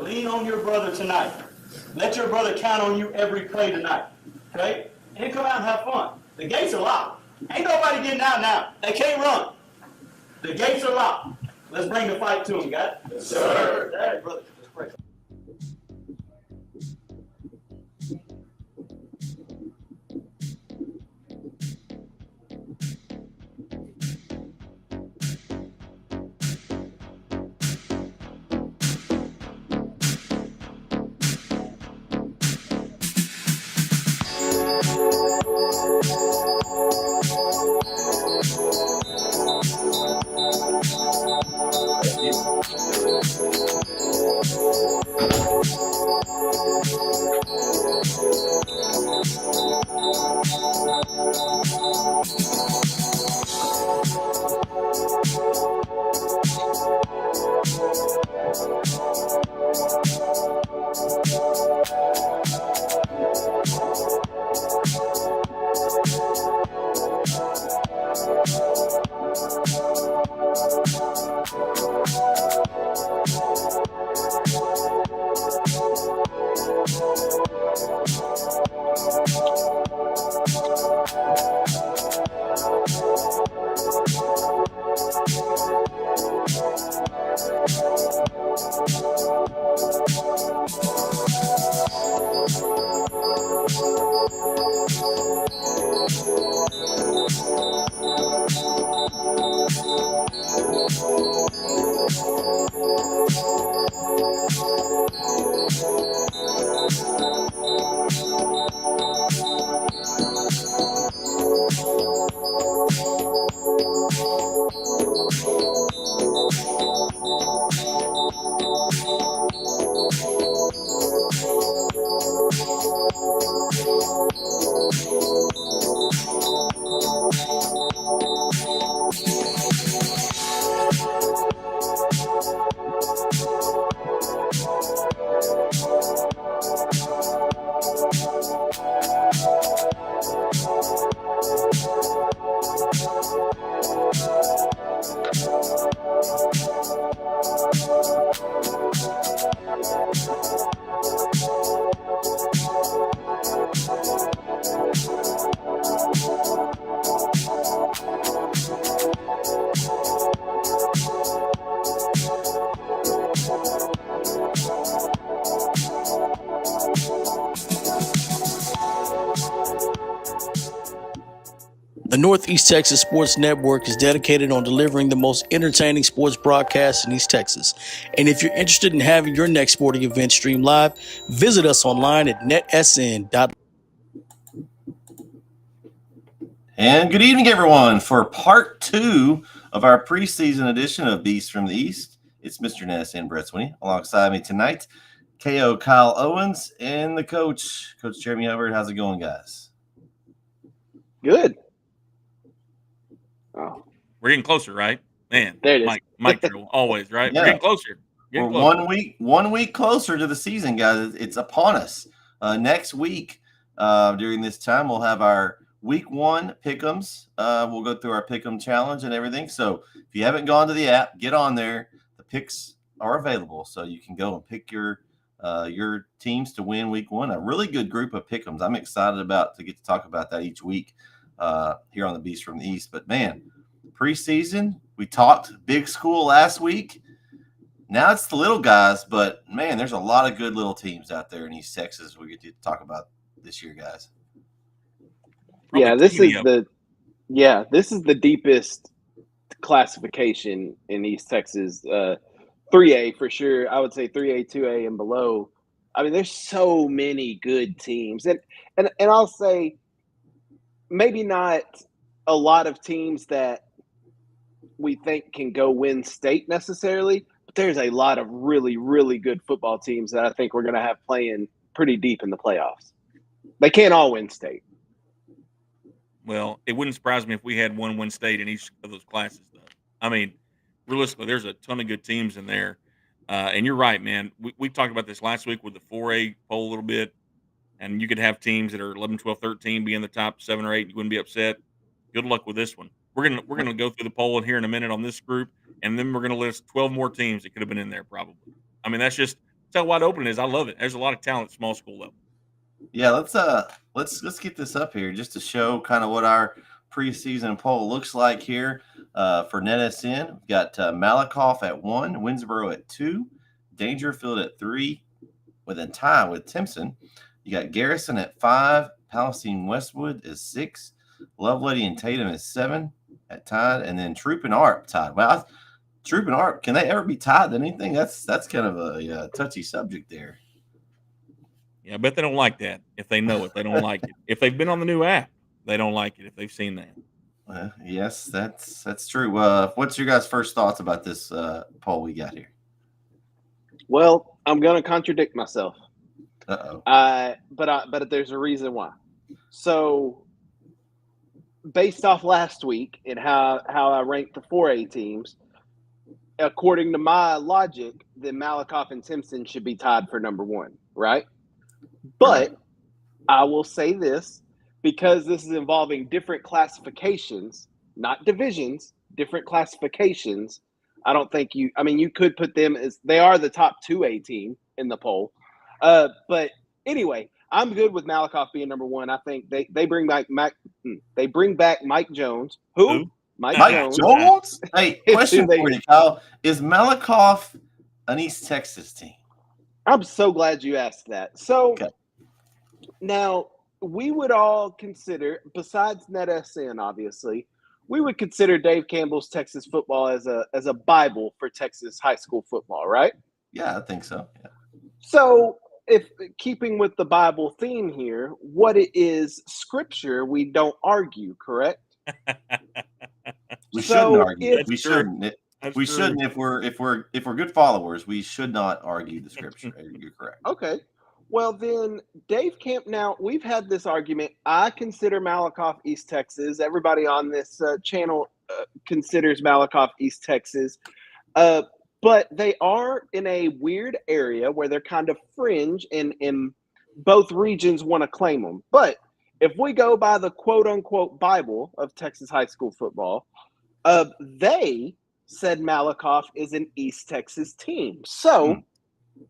Lean on your brother tonight. Let your brother count on you every play tonight. Okay? And come out and have fun. The gates are locked. Ain't nobody getting out now. They can't run. The gates are locked. Let's bring the fight to them, guys. Yes, sir. All right, brother. Let's pray. The Northeast Texas Sports Network is dedicated on delivering the most entertaining sports broadcasts in East Texas. And if you're interested in having your next sporting event streamed live, visit us online at netsn.com. And good evening, everyone. For part 2 of our preseason edition of bEast from the East, it's Mr. NetSN Brett Sweeney. Alongside me tonight, KO Kyle Owens and the coach, Coach Jeremy Hubbard. How's it going, guys? Good. Oh, We're getting closer, right? Man, there it is. Mike drill, always, right? Yeah. We're getting closer. We're 1 week closer to the season, guys. It's upon us. Next week, during this time, we'll have our Week 1 pick'ems. We'll go through our pick'em challenge and everything. So if you haven't gone to the app, get on there. The picks are available, so you can go and pick your your teams to win week one. A really good group of pick'ems. I'm excited to get to talk about that each week here on the Beast from the East. But, man, preseason, we talked big school last week. Now it's the little guys, but, man, there's a lot of good little teams out there in East Texas we get to talk about this year, guys. Probably This too is many this is the deepest classification in East Texas. 3A for sure. I would say 3A, 2A, and below. I mean, there's so many good teams, and I'll say maybe not a lot of teams that we think can go win state necessarily, but there's a lot of really, really good football teams that I think we're going to have playing pretty deep in the playoffs. They can't all win state. Well, it wouldn't surprise me if we had one win state in each of those classes, though. I mean, realistically, there's a ton of good teams in there. And you're right, man. We talked about this last week with the 4A poll a little bit, and you could have teams that are 11, 12, 13 be in the top 7 or 8. You wouldn't be upset. Good luck with this one. We're gonna go through the poll here in a minute on this group, and then we're gonna list 12 more teams that could have been in there probably. I mean, that's how wide open it is. I love it. There's a lot of talent at small school level. Yeah, let's get this up here just to show kind of what our preseason poll looks like here for NetSN. We've got Malakoff at 1, Winsboro at 2, Dangerfield at 3, with a tie with Timpson. You got Garrison at 5, Palestine Westwood is 6, Lovelady and Tatum is 7 at tied, and then Troop and Arp tied. Well, Troop and Arp, can they ever be tied to anything? That's kind of a touchy subject there. Yeah, I bet they don't like that. If they know it, they don't like it. If they've been on the new app, they don't like it if they've seen that. Yes, that's true. What's your guys' first thoughts about this poll we got here? Well, I'm going to contradict myself. Uh-oh. But there's a reason why. So, based off last week and how I ranked the 4A teams, according to my logic, then Malakoff and Timpson should be tied for number 1, right? But I will say this, because this is involving different classifications, not divisions, different classifications. I don't think you could put them as they are the top 2A team in the poll. But anyway, I'm good with Malakoff being number 1. I think they bring back Mike Jones. Who? Mike Jones? Hey, question for you, Kyle. Is Malakoff an East Texas team? I'm so glad you asked that. So Now we would all consider, besides NetSN, obviously, we would consider Dave Campbell's Texas football as a Bible for Texas high school football, right? Yeah, I think so. Yeah. So, if keeping with the Bible theme here, what it is scripture, we don't argue, correct? We shouldn't argue. We shouldn't. We shouldn't if we're good followers. We should not argue the scripture. You're correct. Okay. Well, then Dave Camp. Now we've had this argument. I consider Malakoff East Texas. Everybody on this channel considers Malakoff East Texas, but they are in a weird area where they're kind of fringe, and both regions want to claim them. But if we go by the quote unquote Bible of Texas high school football, they said Malakoff is an East Texas team. So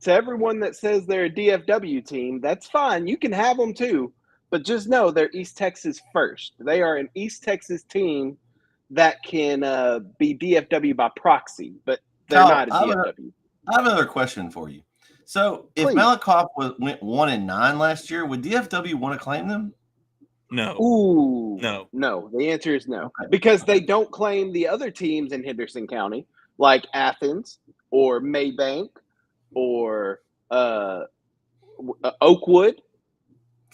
to everyone that says they're a DFW team, that's fine. You can have them too, but just know they're East Texas first. They are an East Texas team that can be DFW by proxy, but they're not a DFW. I have another question for you. So if Malakoff went 1-9 last year, would DFW want to claim them? No. Ooh. No. The answer is no. Okay. Because they don't claim the other teams in Henderson County, like Athens or Maybank or Oakwood.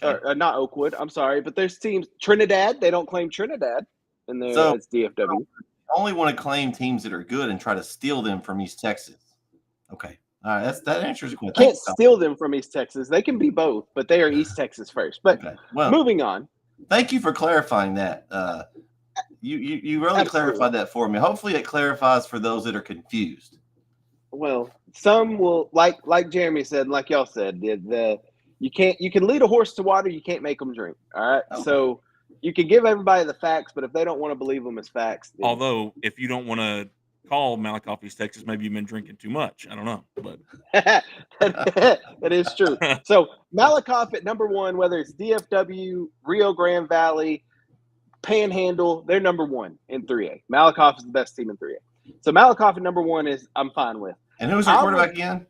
Okay. Or not Oakwood, I'm sorry. But there's teams, Trinidad, they don't claim Trinidad in there as DFW. Only want to claim teams that are good and try to steal them from East Texas. Okay. All right, that answers the question. Can't steal them from East Texas. They can be both, but they are East Texas first. But moving on. Thank you for clarifying that. You really clarified that for me. Hopefully it clarifies for those that are confused. Well, some will, like Jeremy said, like y'all said, you can lead a horse to water, you can't make them drink. All right. Okay. So you can give everybody the facts, but if they don't want to believe them as facts. Although if you don't want to call Malakoff East Texas. Maybe you've been drinking too much. I don't know, but that is true. So Malakoff at number 1, whether it's DFW, Rio Grande Valley, Panhandle, they're number 1 in 3A. Malakoff is the best team in 3A. So Malakoff at number 1 is I'm fine with. And who's their quarterback again?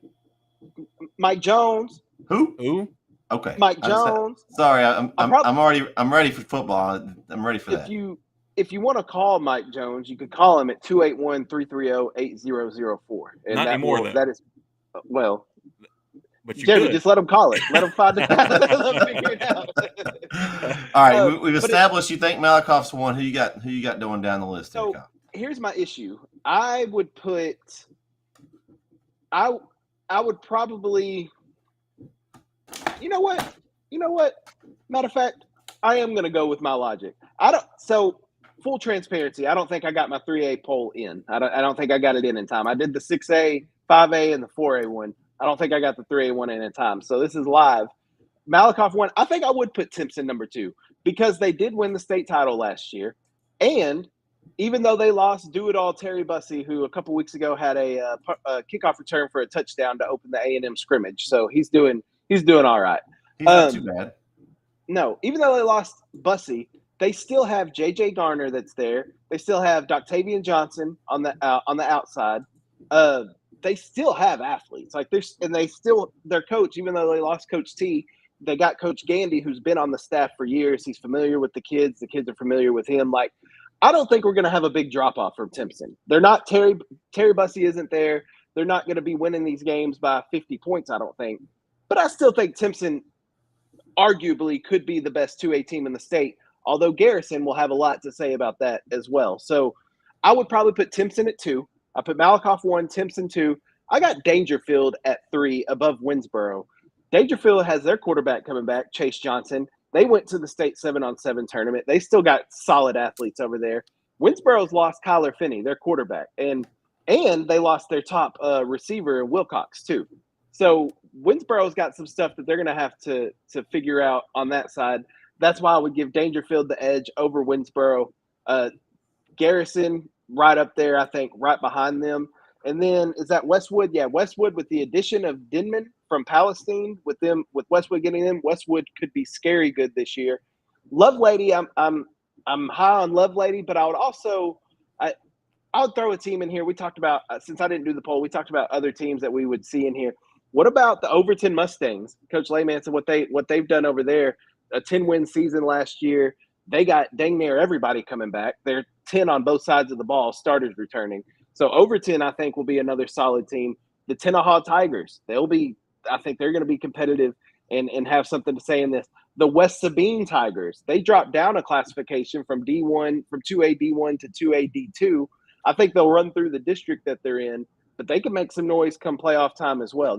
Mike Jones. Who? Okay. Mike Jones. Sorry, I'm ready for football. I'm ready for that. If you want to call Mike Jones, you could call him at 281-330-8004. And Not anymore, though. That is, well, but you Jeremy, could. just let him call it. Let him find it out. Let him figure it out. All right, we've established you think Malakoff's one. Who you got going down the list? So here's my issue. I would probably, you know what? Matter of fact, I am going to go with my logic. So full transparency, I don't think I got my 3A poll in. I don't think I got it in time. I did the 6A, 5A, and the 4A one. I don't think I got the 3A one in time. So this is live. Malakoff 1, I think I would put Timpson number 2 because they did win the state title last year. And even though they lost do-it-all Terry Bussey, who a couple weeks ago had a kickoff return for a touchdown to open the A&M scrimmage. So he's doing all right. He's not too bad. No, even though they lost Bussey, they still have J.J. Garner that's there. They still have Doctavian Johnson on the outside. They still have athletes. Their coach, even though they lost Coach T, they got Coach Gandy, who's been on the staff for years. He's familiar with the kids. The kids are familiar with him. Like, I don't think we're going to have a big drop off from Timpson. They're not Terry Bussey isn't there. They're not going to be winning these games by 50 points, I don't think. But I still think Timpson arguably could be the best 2A team in the state, although Garrison will have a lot to say about that as well. So I would probably put Timpson at 2. I put Malakoff 1, Timpson 2. I got Dangerfield at 3 above Winsboro. Dangerfield has their quarterback coming back, Chase Johnson. They went to the state 7-on-7 tournament. They still got solid athletes over there. Winsboro's lost Kyler Finney, their quarterback, and they lost their top receiver, Wilcox, too. So Winsboro's got some stuff that they're going to have to figure out on that side. That's why I would give Dangerfield the edge over Winsboro. Garrison right up there, I think, right behind them. And then is that Westwood? Yeah, Westwood with the addition of Denman from Palestine. With Westwood getting them, Westwood could be scary good this year. Lovelady, I'm high on Lovelady, but I would also I would throw a team in here. We talked about since I didn't do the poll, we talked about other teams that we would see in here. What about the Overton Mustangs? Coach Layman said what they've done over there. A 10-win season last year. They got dang near everybody coming back. They're 10 on both sides of the ball, starters returning. So Overton, I think, will be another solid team. The Tenaha Tigers, I think they're going to be competitive and have something to say in this. The West Sabine Tigers, they dropped down a classification from 2A D1 to 2A D2. I think they'll run through the district that they're in, but they can make some noise come playoff time as well.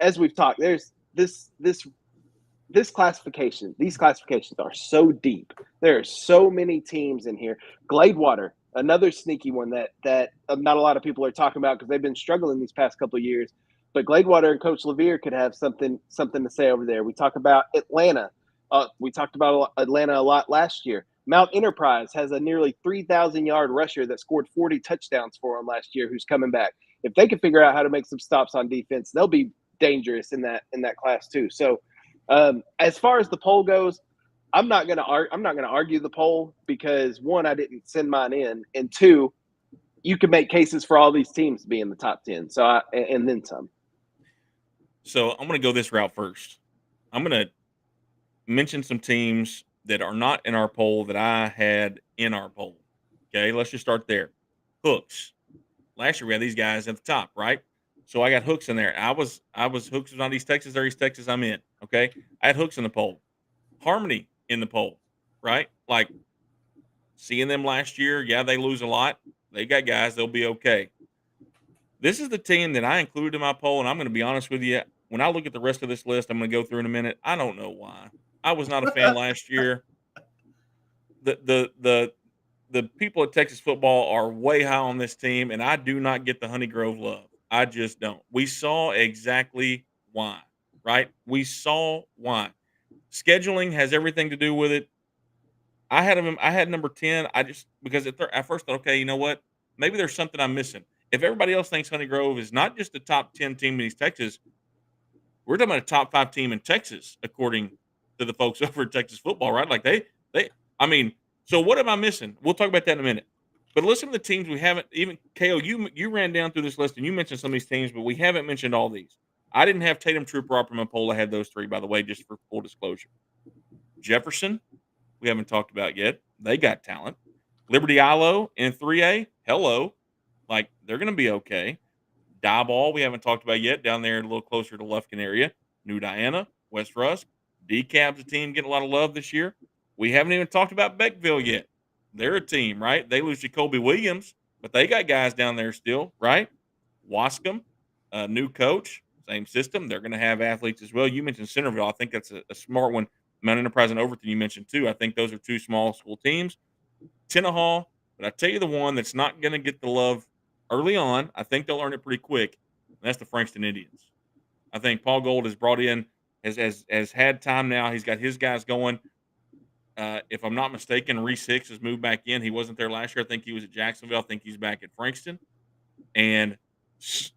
As we've talked, there's these classifications are so deep. There are so many teams in here. Gladewater, another sneaky one that not a lot of people are talking about because they've been struggling these past couple of years. But Gladewater and Coach Levere could have something to say over there. We talk about Atlanta. We talked about Atlanta a lot last year. Mount Enterprise has a nearly 3,000-yard rusher that scored 40 touchdowns for them last year who's coming back. If they can figure out how to make some stops on defense, they'll be dangerous in that class too. So as far as the poll goes, I'm not going to argue the poll because, one, I didn't send mine in, and two, you can make cases for all these teams to be in the top 10. So and then some. So I'm going to go this route first. I'm going to mention some teams that are not in our poll that I had in our poll. Okay, let's just start there. Hooks. Last year we had these guys at the top, right? So I got Hooks in there. I was Hooks was on East Texas. They're East Texas. I'm in. Okay, I had Hooks in the poll. Harmony in the poll, right? Like seeing them last year. Yeah, they lose a lot. They got guys. They'll be okay. This is the team that I included in my poll, and I'm going to be honest with you. When I look at the rest of this list, I'm going to go through in a minute. I don't know why. I was not a fan last year. The people at Texas football are way high on this team, and I do not get the Honey Grove love. I just don't. We saw exactly why, right? We saw why. Scheduling has everything to do with it. I had number 10. Because at first thought, okay, you know what? maybe there's something I'm missing. If everybody else thinks Honey Grove is not just a top 10 team in East Texas, we're talking about a top 5 team in Texas, according to the folks over at Texas football, right? Like I mean, so what am I missing? We'll talk about that in a minute. But listen to the teams we haven't even. KO, you ran down through this list and you mentioned some of these teams, but we haven't mentioned all these. I didn't have Tatum, Trooper, Upper, and Pola. I had those 3, by the way, just for full disclosure. Jefferson, we haven't talked about yet. They got talent. Liberty Ilo in 3A, hello. Like, they're going to be okay. Diboll, we haven't talked about yet, down there a little closer to Lufkin area. New Diana, West Rusk. DeKalb's a team getting a lot of love this year. We haven't even talked about Beckville yet. They're a team, right? They lose Jacoby Williams, but they got guys down there still, right? Wascom, new coach, same system. They're going to have athletes as well. You mentioned Centerville. I think that's a smart one. Mount Enterprise and Overton you mentioned too. I think those are 2 small school teams. Tenaha, but I tell you the one that's not going to get the love early on. I think they'll earn it pretty quick. And that's the Frankston Indians. I think Paul Gold has brought in, has had time now. He's got his guys going. If I'm not mistaken, Reese Hicks has moved back in. He wasn't there last year. I think he was at Jacksonville. I think he's back at Frankston. And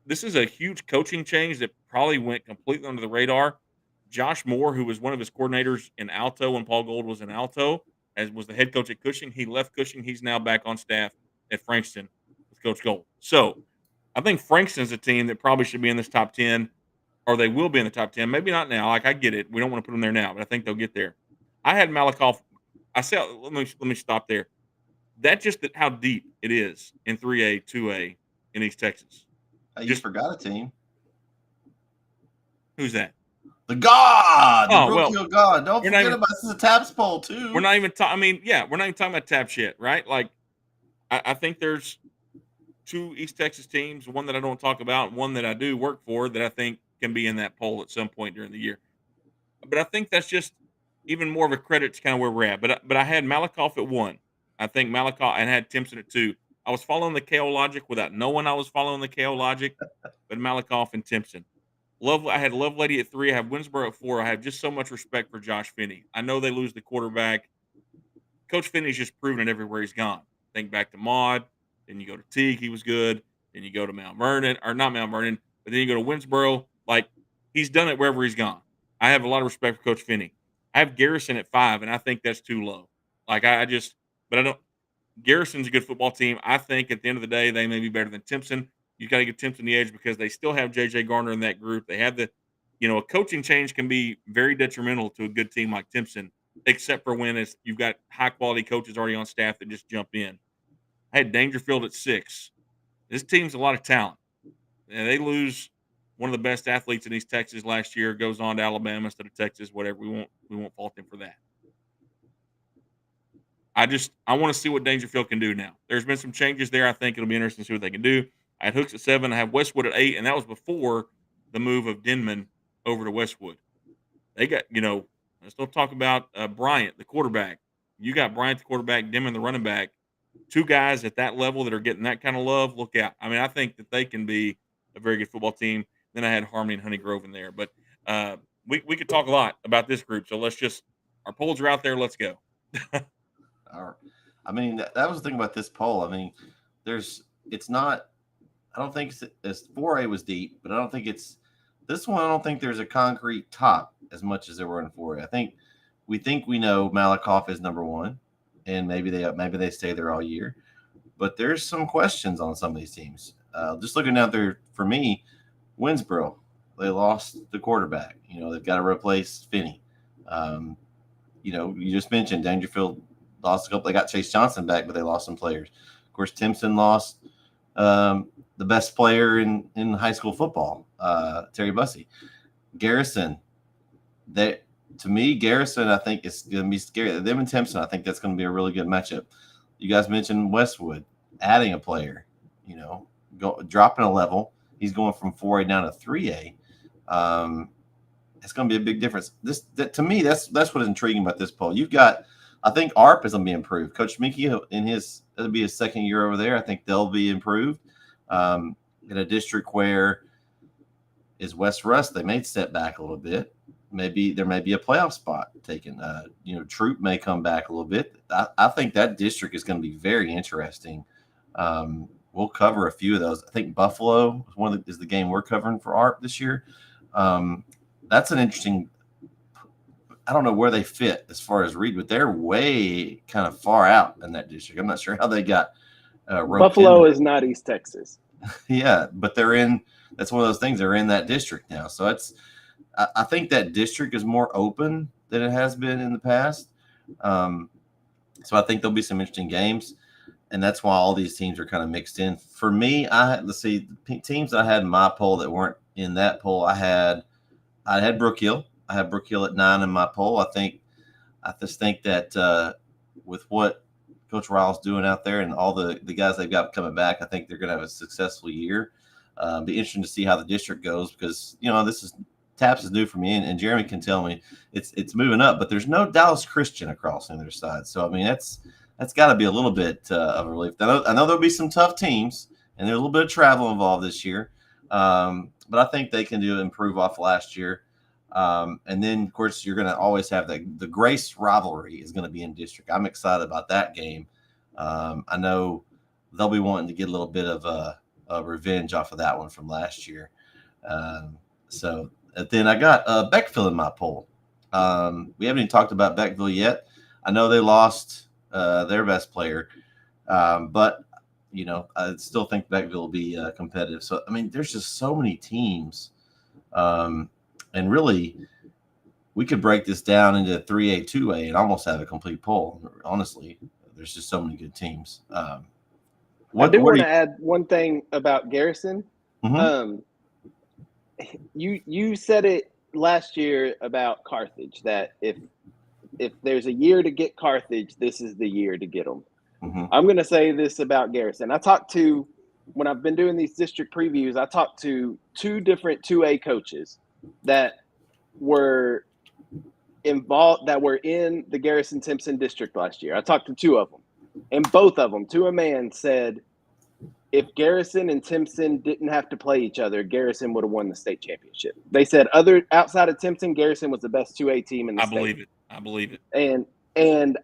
this is a huge coaching change that probably went completely under the radar. Josh Moore, who was one of his coordinators in Alto when Paul Gold was in Alto, as was the head coach at Cushing. He left Cushing. He's now back on staff at Frankston with Coach Gold. So I think Frankston's a team that probably should be in this top 10, or they will be in the top 10. Maybe not now. Like, I get it. We don't want to put them there now, but I think they'll get there. I had Malakoff. I said, let me stop there. That's just how deep it is in 3A, 2A in East Texas. You just forgot a team. Who's that? The God, the Brookfield Brookfield God. Don't forget about this is a TAPPS poll too. We're not even talking. We're not even talking about TAPPS yet, right? Like, I think there's 2 East Texas teams, one that I don't talk about, one that I do work for, that I think can be in that poll at some point during the year. But I think that's just even more of a credit to kind of where we're at. But I had Malakoff at 1. I think Malakoff, and I had Timpson at 2. I was following the KO logic without knowing I was following the KO logic, but Malakoff and Timpson. I had Lovelady at 3. I have Winsboro at 4. I have just so much respect for Josh Finney. I know they lose the quarterback. Coach Finney's just proven it everywhere he's gone. Think back to Maud. Then you go to Teague. He was good. Then you go to Mount Vernon, or not Mount Vernon, but then you go to Winsboro. Like, he's done it wherever he's gone. I have a lot of respect for Coach Finney. I have Garrison at 5, and I think that's too low. Like, I don't. Garrison's a good football team. I think at the end of the day, they may be better than Timpson. You got to give Timpson the edge because they still have J.J. Garner in that group. They have a coaching change can be very detrimental to a good team like Timpson, except for when you've got high-quality coaches already on staff that just jump in. I had Dangerfield at 6. This team's a lot of talent. And they lose one of the best athletes in East Texas last year, goes on to Alabama instead of Texas, whatever. We won't fault them for that. I want to see what Dangerfield can do now. There's been some changes there. I think it'll be interesting to see what they can do. I had Hooks at 7. I have Westwood at 8, and that was before the move of Denman over to Westwood. They got, let's don't talk about Bryant, the quarterback. You got Bryant, the quarterback, Denman, the running back. 2 guys at that level that are getting that kind of love. Look out. I mean, I think that they can be a very good football team. Then I had Harmony and Honey Grove in there. But we could talk a lot about this group. So our polls are out there. Let's go. I mean, that was the thing about this poll. I mean, it's not, I don't think it's 4A was deep, but I don't think this one. I don't think there's a concrete top as much as there were in 4A. We think we know Malakoff is number 1, and maybe they stay there all year, but there's some questions on some of these teams. Just looking out there for me, Winsboro, they lost the quarterback. They've got to replace Finney. You just mentioned Dangerfield lost a couple. They got Chase Johnson back, but they lost some players. Of course, Timpson lost the best player in high school football, Terry Bussey. Garrison, to me, Garrison, I think is going to be scary. Them and Timpson, I think that's going to be a really good matchup. You guys mentioned Westwood adding a player, dropping a level. He's going from 4A down to 3A. It's going to be a big difference. To me, that's what is intriguing about this poll. You've got, I think ARP is going to be improved. Coach Minky, it'll be his second year over there. I think they'll be improved. In a district where is West Rusk, they may step back a little bit. Maybe there may be a playoff spot taken. Troop may come back a little bit. I think that district is going to be very interesting with we'll cover a few of those. I think Buffalo is the game we're covering for ARP this year. That's an interesting. I don't know where they fit as far as Reed, but they're way kind of far out in that district. I'm not sure how they got Buffalo is not East Texas. Yeah, but they're in. That's one of those things. They're in that district now, so I think that district is more open than it has been in the past. So I think there'll be some interesting games, and that's why all these teams are kind of mixed in. For me, let's see, the teams I had in my poll that weren't in that poll. I had Brook Hill. I had Brook Hill at 9 in my poll. I just think that with what Coach Ryle's doing out there and all the guys they've got coming back, I think they're going to have a successful year. Be interesting to see how the district goes because TAPPS is new for me, and Jeremy can tell me it's moving up, but there's no Dallas Christian across on the other side. So I mean that's got to be a little bit of a relief. I know there'll be some tough teams, and there's a little bit of travel involved this year, but I think they can improve off last year. And then of course you're going to always have the Grace rivalry is going to be in district. I'm excited about that game. I know they'll be wanting to get a little bit of a revenge off of that one from last year. So then I got Beckville in my poll. We haven't even talked about Beckville yet. I know they lost their best player, but I still think Beckville will be competitive. So I mean, there's just so many teams, and really, we could break this down into 3A, 2A, and almost have a complete poll. Honestly, there's just so many good teams. I do want to add one thing about Garrison. Mm-hmm. You said it last year about Carthage that if there's a year to get Carthage, this is the year to get them. Mm-hmm. I'm going to say this about Garrison. When I've been doing these district previews, I talked to 2 different 2A coaches that were involved, that were in the Garrison Timpson district last year. I talked to 2 of them, and both of them, to a man, said if Garrison and Timpson didn't have to play each other, Garrison would have won the state championship. They said outside of Timpson, Garrison was the best 2A team in the state. I believe it. And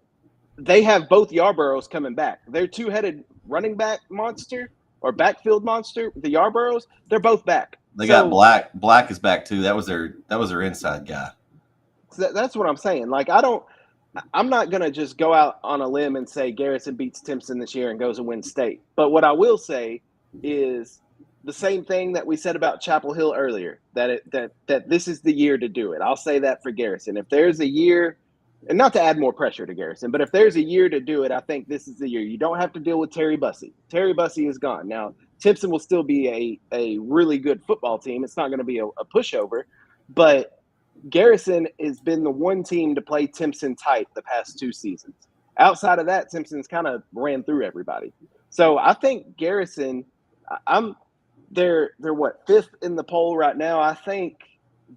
they have both Yarboroughs coming back. Their 2-headed running back monster or backfield monster, the Yarboroughs, they're both back. They got Black. Black is back too. That was their inside guy. That's what I'm saying. Like I'm not going to just go out on a limb and say Garrison beats Timpson this year and goes and wins state. But what I will say is the same thing that we said about Chapel Hill earlier, that this is the year to do it. I'll say that for Garrison. If there's a year, and not to add more pressure to Garrison, but if there's a year to do it, I think this is the year. You don't have to deal with Terry Bussey. Terry Bussey is gone. Now, Timpson will still be a really good football team. It's not going to be a pushover, but Garrison has been the one team to play Timpson tight the past 2 seasons. Outside of that, Timpson's kind of ran through everybody. So I think Garrison, they're what, 5th in the poll right now. I think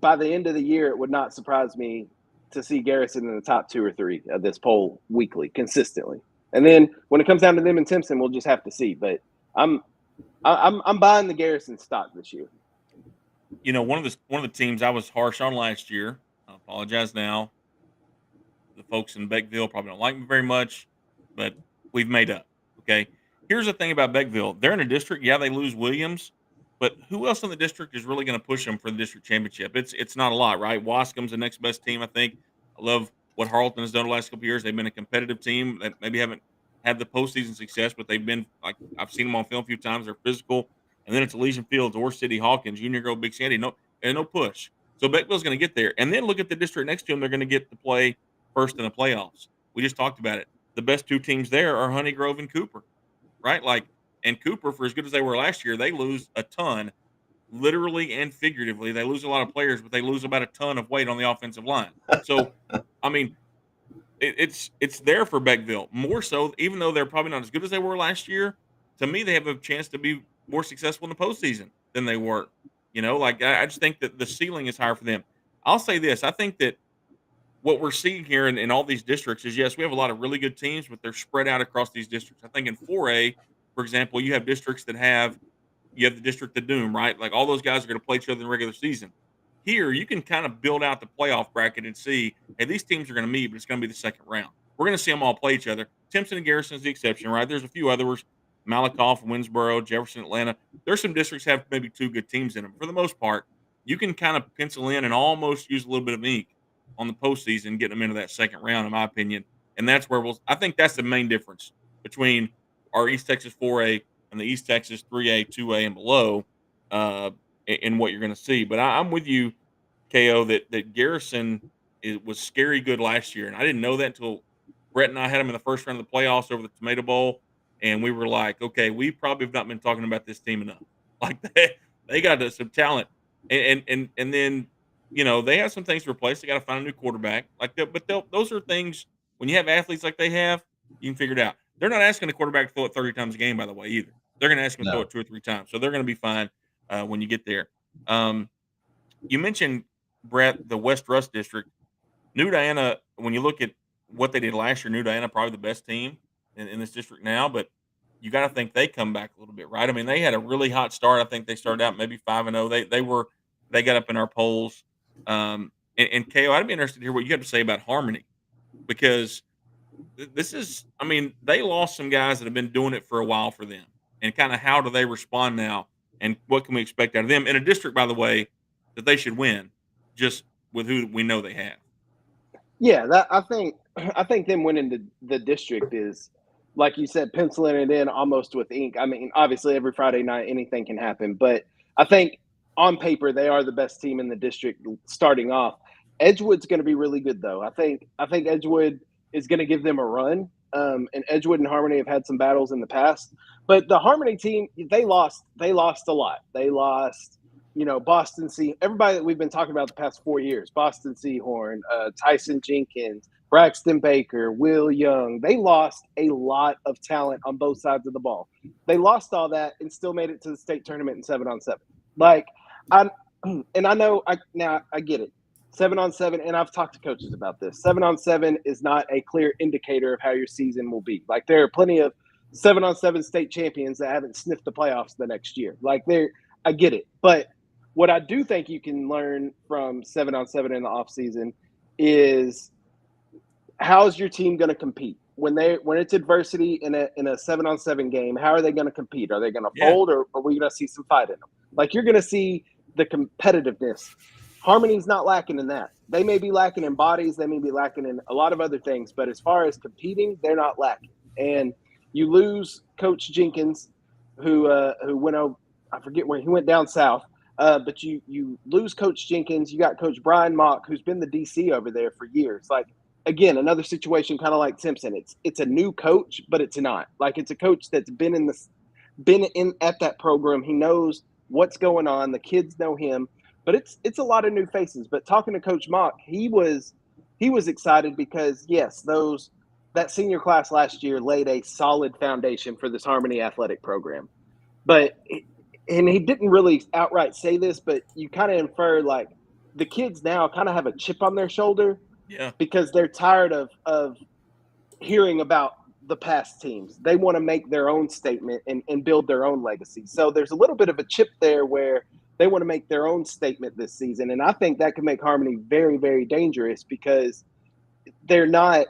by the end of the year, it would not surprise me to see Garrison in the top 2 or 3 of this poll weekly, consistently. And then when it comes down to them and Timpson, we'll just have to see. But I'm buying the Garrison stock this year. One of the teams I was harsh on last year. I apologize now. The folks in Beckville probably don't like me very much, but we've made up. Okay. Here's the thing about Beckville. They're in a district. Yeah, they lose Williams, but who else in the district is really going to push them for the district championship? It's not a lot, right? Wascom's the next best team, I think. I love what Harleton has done the last couple of years. They've been a competitive team that maybe haven't had the postseason success, but they've been, like, I've seen them on film a few times. They're physical. And then it's Elysian Fields or City Hawkins, Union Grove, Big Sandy. No push. So Beckville's going to get there. And then look at the district next to them. They're going to get to play first in the playoffs. We just talked about it. The best 2 teams there are Honey Grove and Cooper, right? And Cooper, for as good as they were last year, they lose a ton, literally and figuratively. They lose a lot of players, but they lose about a ton of weight on the offensive line. So, I mean, it's there for Beckville. More so, even though they're probably not as good as they were last year, to me, they have a chance to be more successful in the postseason than they were. I just think that the ceiling is higher for them. I'll say this. I think that what we're seeing here in all these districts is, yes, we have a lot of really good teams, but they're spread out across these districts. I think in 4A, for example, you have districts that you have the district of doom, right? Like all those guys are going to play each other in the regular season. Here, you can kind of build out the playoff bracket and see, hey, these teams are going to meet, but it's going to be the second round. We're going to see them all play each other. Timpson and Garrison is the exception, right? There's a few others Malakoff, Winsboro, Jefferson, Atlanta. There's some districts have maybe 2 good teams in them. For the most part, you can kind of pencil in and almost use a little bit of ink on the postseason, getting them into that second round, in my opinion. And that's where I think that's the main difference between our East Texas 4A and the East Texas 3A, 2A, and below, in what you're going to see. But I'm with you, KO, that Garrison was scary good last year, and I didn't know that until Brett and I had them in the first round of the playoffs over the Tomato Bowl, and we were like, okay, we probably have not been talking about this team enough. Like they got some talent, and then they have some things to replace. They got to find a new quarterback. Those are things when you have athletes like they have, you can figure it out. They're not asking the quarterback to throw it 30 times a game, by the way, either. They're going to ask him to throw No. it 2 or 3 times, so they're going to be fine when you get there. You mentioned, Brett, the West Rusk District. New Diana, when you look at what they did last year, New Diana probably the best team in this district now, but you got to think they come back a little bit, right? I mean, they had a really hot start. I think they started out maybe 5-0. They got up in our polls. And KO, I'd be interested to hear what you have to say about Harmony, because this is, I mean, they lost some guys that have been doing it for a while for them, and kind of how do they respond now, and what can we expect out of them in a district, by the way, that they should win, just with who we know they have. Yeah, that I think them winning the district is, like you said, penciling it in almost with ink. I mean, obviously every Friday night anything can happen, but I think on paper they are the best team in the district starting off. Edgewood's going to be really good though. I think Edgewood is going to give them a run. And Edgewood and Harmony have had some battles in the past, but the Harmony team they lost a lot. They lost, Boston everybody that we've been talking about the past 4 years, Boston Seahorn, Tyson Jenkins, Braxton Baker, Will Young. They lost a lot of talent on both sides of the ball. They lost all that and still made it to the state tournament in 7-on-7. Like, I know I get it. 7-on-7, and I've talked to coaches about this. 7-on-7 is not a clear indicator of how your season will be. Like, there are plenty of 7-on-7 state champions that haven't sniffed the playoffs the next year. I get it. But what I do think you can learn from 7-on-7 in the offseason is, how's your team going to compete when it's adversity in a 7-on-7 game? How are they going to compete? Are they going to fold, or are we going to see some fight in them? Like, you're going to see the competitiveness. Harmony's not lacking in that. They may be lacking in bodies, they may be lacking in a lot of other things, but as far as competing, they're not lacking. And you lose Coach Jenkins, who went over, I forget where he went, down south. But you lose Coach Jenkins. You got Coach Brian Mock, who's been the DC over there for years. Like, again, another situation kind of like Simpson. It's a new coach, but it's not. Like, it's a coach that's been at that program. He knows what's going on. The kids know him, but it's a lot of new faces. But talking to Coach Mock, he was excited because, yes, that senior class last year laid a solid foundation for this Harmony athletic program. And he didn't really outright say this, but you kind of infer, like, the kids now kind of have a chip on their shoulder, because they're tired of hearing about the past teams. They want to make their own statement and build their own legacy. So there's a little bit of a chip there where they want to make their own statement this season. And I think that can make Harmony very, very dangerous, because they're not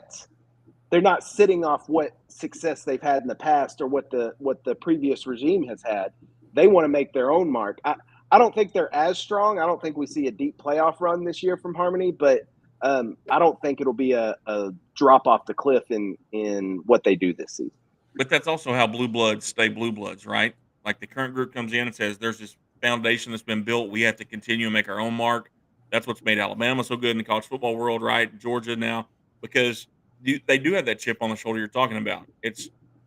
sitting off what success they've had in the past or what the previous regime has had. They want to make their own mark. I don't think they're as strong. I don't think we see a deep playoff run this year from Harmony, but I don't think it'll be a drop off the cliff in what they do this season. But that's also how blue bloods stay blue bloods, right? Like, the current group comes in and says, there's this foundation that's been built. We have to continue and make our own mark. That's what's made Alabama so good in the college football world, right? Georgia now, because they do have that chip on the shoulder you're talking about.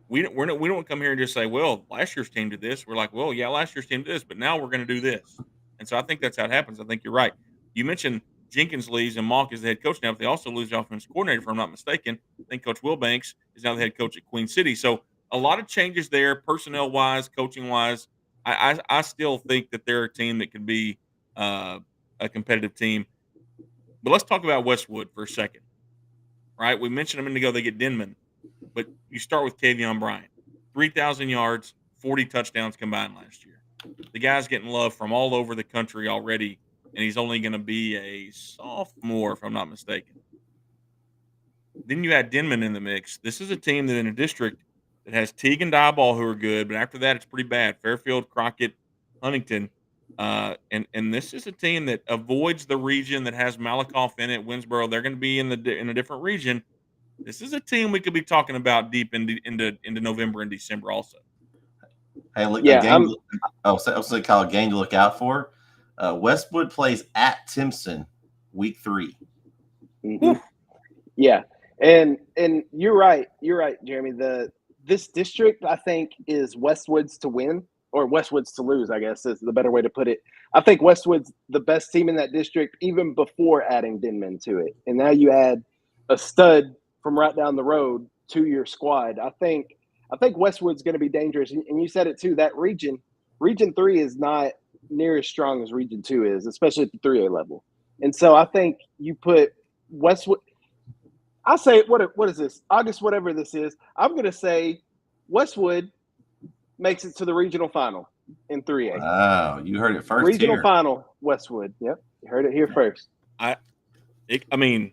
We don't come here and just say, well, last year's team did this. We're like, well, yeah, last year's team did this, but now we're going to do this. And so I think that's how it happens. I think you're right. You mentioned Jenkins leaves and Mock is the head coach now, but they also lose the offensive coordinator, if I'm not mistaken. I think Coach Wilbanks is now the head coach at Queen City. So a lot of changes there, personnel-wise, coaching-wise. I still think that they're a team that could be a competitive team. But let's talk about Westwood for a second, right? We mentioned a minute ago they get Denman. But you start with Kavion Bryant, 3,000 yards, 40 touchdowns combined last year. The guy's getting love from all over the country already, and he's only going to be a sophomore, if I'm not mistaken. Then you add Denman in the mix. This is a team that in a district that has Teague and Diboll who are good, but after that it's pretty bad. Fairfield, Crockett, Huntington, and this is a team that avoids the region that has Malakoff in it. Winsboro, they're going to be in a different region. This is a team we could be talking about deep into November and December also. Hey, look, a Yeah, game. I was going to call a game to look out for. Westwood plays at Timpson, week 3. Mm-hmm. Yeah, and you're right, Jeremy. This district, I think, is Westwood's to win or Westwood's to lose. I guess is the better way to put it. I think Westwood's the best team in that district, even before adding Denman to it. And now you add a stud from right down the road to your squad. I think Westwood's going to be dangerous. And you said it too. That Region 3 is not near as strong as Region 2 is, especially at the 3A level. And so I think you put Westwood. I say what is this? August, whatever this is. I'm going to say Westwood makes it to the regional final in 3A. Wow, you heard it first Regional here. final, Westwood. Yep, you heard it here first. I can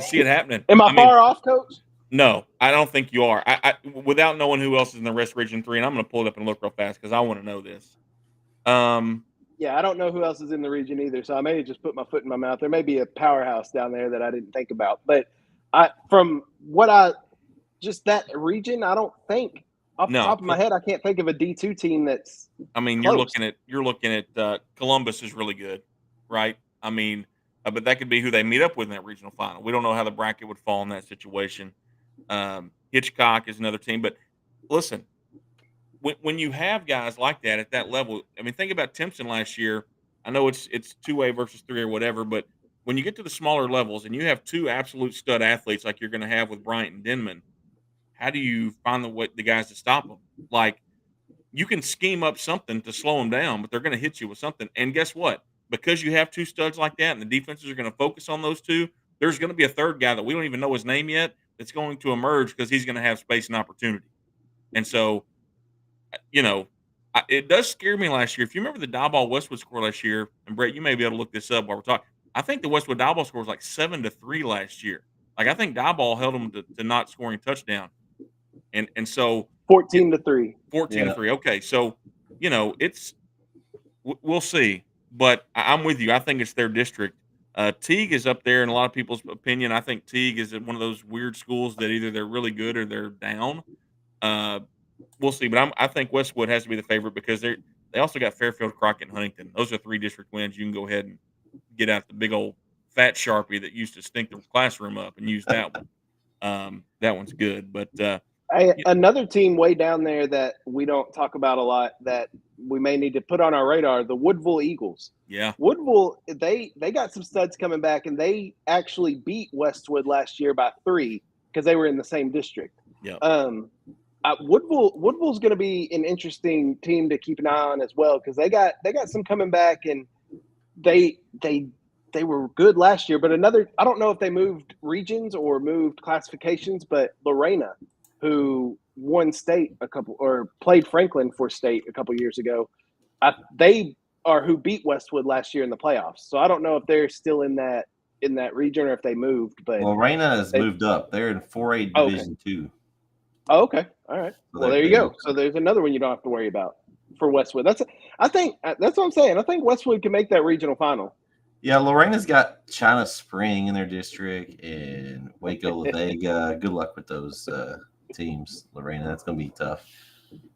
see it happening. Am I far off, Coach? No, I don't think you are. I without knowing who else is in the rest of Region 3, and I'm going to pull it up and look real fast because I want to know this. Yeah, I don't know who else is in the region either, so I may just put my foot in my mouth. There may be a powerhouse down there that I didn't think about, but that region, I don't think off the top of my head, I can't think of a D2 team that's. I mean, close. you're looking at Columbus is really good, right? I mean, but that could be who they meet up with in that regional final. We don't know how the bracket would fall in that situation. Hitchcock is another team, but listen, when you have guys like that at that level, I mean, think about Timpson last year. I know it's 2A versus 3A or whatever, but when you get to the smaller levels and you have two absolute stud athletes like you're going to have with Bryant and Denman, how do you find the guys to stop them? Like, you can scheme up something to slow them down, but they're going to hit you with something. And guess what? Because you have two studs like that and the defenses are going to focus on those two, there's going to be a third guy that we don't even know his name yet that's going to emerge because he's going to have space and opportunity. And so, it does scare me last year. If you remember the Diboll Westwood score last year, and Brett, you may be able to look this up while we're talking. I think the Westwood Diboll score was like 7-3 last year. Like, I think Diboll held them to not scoring touchdown. And so 14-3. 14-3. Okay. So, we'll see, but I'm with you. I think it's their district. Teague is up there in a lot of people's opinion. I think Teague is one of those weird schools that either they're really good or they're down. We'll see, but I think Westwood has to be the favorite because they also got Fairfield, Crockett, and Huntington. Those are 3 district wins. You can go ahead and get out the big old fat Sharpie that used to stink the classroom up and use that one. That one's good, but another team way down there that we don't talk about a lot that we may need to put on our radar, the Woodville Eagles. Yeah. Woodville, they got some studs coming back, and they actually beat Westwood last year by 3 because they were in the same district. Yeah. Woodville's going to be an interesting team to keep an eye on as well because they got some coming back, and they were good last year. But I don't know if they moved regions or moved classifications, but Lorena, who won state played Franklin for state a couple years ago, they are who beat Westwood last year in the playoffs. So I don't know if they're still in that region or if they moved. But Lorena has moved up. They're in 4A Division 2. Oh, okay. All right. Well, there you go. So there's another one you don't have to worry about for Westwood. I think that's what I'm saying. I think Westwood can make that regional final. Yeah, Lorena's got China Spring in their district and Waco La Vega. Good luck with those teams, Lorena. That's going to be tough.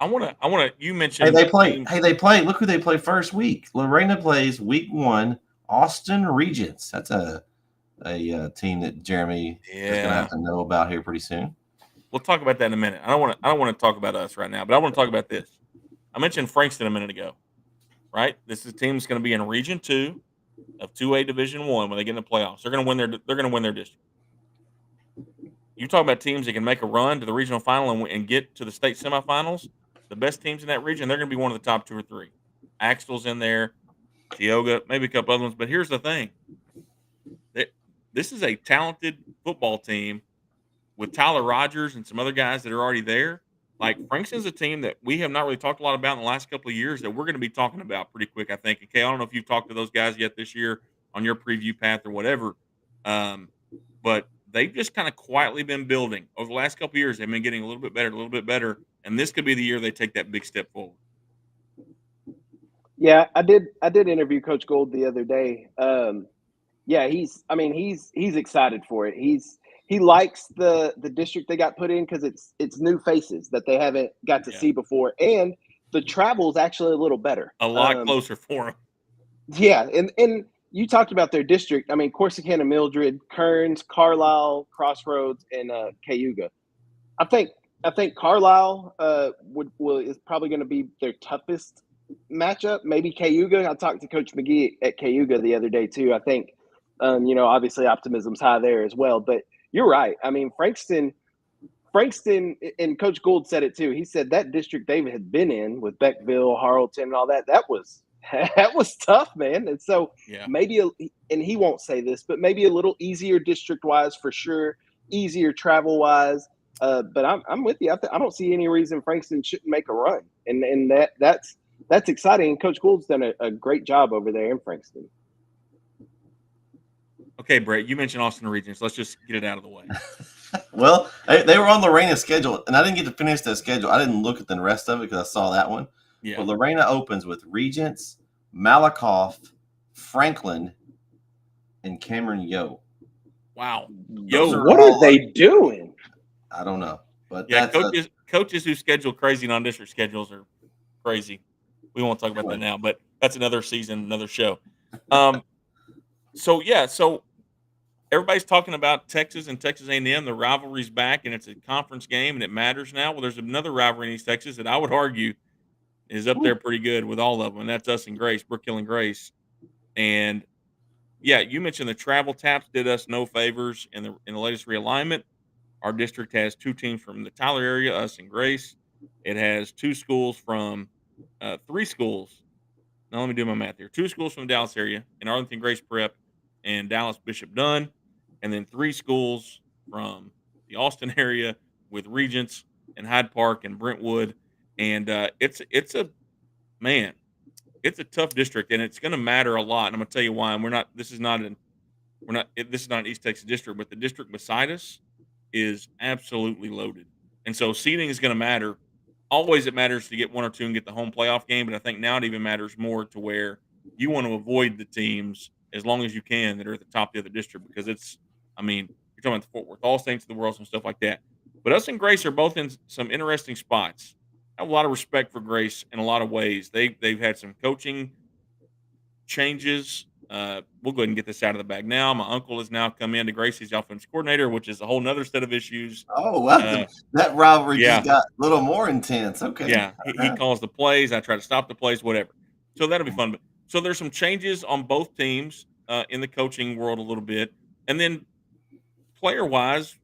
I want to. You mentioned. They play. Look who they play first week. Lorena plays week 1. Austin Regents. That's a team that Jeremy is going to have to know about here pretty soon. We'll talk about that in a minute. I don't want to talk about us right now, but I want to talk about this. I mentioned Frankston a minute ago, right? This is a team that's going to be in Region 2 of 2A Division 1 when they get in the playoffs. They're going to win their district. You talk about teams that can make a run to the regional final and get to the state semifinals. The best teams in that region, they're going to be one of the top 2 or 3. Axtell's in there, Tioga, maybe a couple other ones. But here's the thing: this is a talented football team with Tyler Rogers and some other guys that are already there. Like, Frankston's a team that we have not really talked a lot about in the last couple of years that we're going to be talking about pretty quick, I think. Okay, I don't know if you've talked to those guys yet this year on your preview path or whatever, but they've just kind of quietly been building over the last couple of years. They've been getting a little bit better, and this could be the year they take that big step forward. Yeah, I did interview Coach Gold the other day. Yeah, he's excited for it. He likes the district they got put in because it's new faces that they haven't got to Yeah. see before, and the travel's actually a little better. A lot closer for them. Yeah, and you talked about their district. I mean, Corsicana, Mildred, Kearns, Carlisle, Crossroads, and Cayuga. I think Carlisle is probably going to be their toughest matchup. Maybe Cayuga. I talked to Coach McGee at Cayuga the other day too. I think, obviously optimism's high there as well. But you're right. I mean, Frankston, and Coach Gould said it too. He said that district they had been in with Beckville, Harleton, and all that. That was tough, man. And so Yeah. maybe, and he won't say this, but maybe a little easier district wise for sure, easier travel wise. But I'm with you. I don't see any reason Frankston shouldn't make a run, and that's exciting. Coach Gould's done a great job over there in Frankston. Okay, Brett, you mentioned Austin Regents. Let's just get it out of the way. Well, they were on Lorena's schedule, and I didn't get to finish that schedule. I didn't look at the rest of it because I saw that one. Yeah. But Lorena opens with Regents, Malakoff, Franklin, and Cameron Yo. Wow. What are they doing? I don't know. But yeah, that's coaches who schedule crazy non-district schedules are crazy. We won't talk about that now, but that's another season, another show. So everybody's talking about Texas and Texas A&M. The rivalry's back, and it's a conference game, and it matters now. Well, there's another rivalry in East Texas that I would argue is up there pretty good with all of them, and that's us and Grace, Brookhill and Grace. And yeah, you mentioned the travel. TAPPS did us no favors in the latest realignment. Our district has 2 teams from the Tyler area, us and Grace. It has 2 schools from 3 schools. Now let me do my math here. 2 schools from the Dallas area in Arlington Grace Prep and Dallas Bishop Dunn, and then 3 schools from the Austin area with Regents and Hyde Park and Brentwood. And it's a tough district, and it's going to matter a lot. And I'm going to tell you why. And this is not an East Texas district, but the district beside us is absolutely loaded. And so seeding is going to matter. Always it matters to get 1 or 2 and get the home playoff game, but I think now it even matters more to where you want to avoid the teams as long as you can that are at the top of the other district, because you're talking about the Fort Worth All Saints of the world and stuff like that. But us and Grace are both in some interesting spots. I have a lot of respect for Grace in a lot of ways. They've had some coaching changes. We'll go ahead and get this out of the bag now. My uncle has now come in to Grace. He's the offensive coordinator, which is a whole nother set of issues. Oh, wow. That rivalry just got a little more intense. Okay. Yeah. He calls the plays. I try to stop the plays, whatever. So that'll be fun. So there's some changes on both teams in the coaching world a little bit. And then player-wise,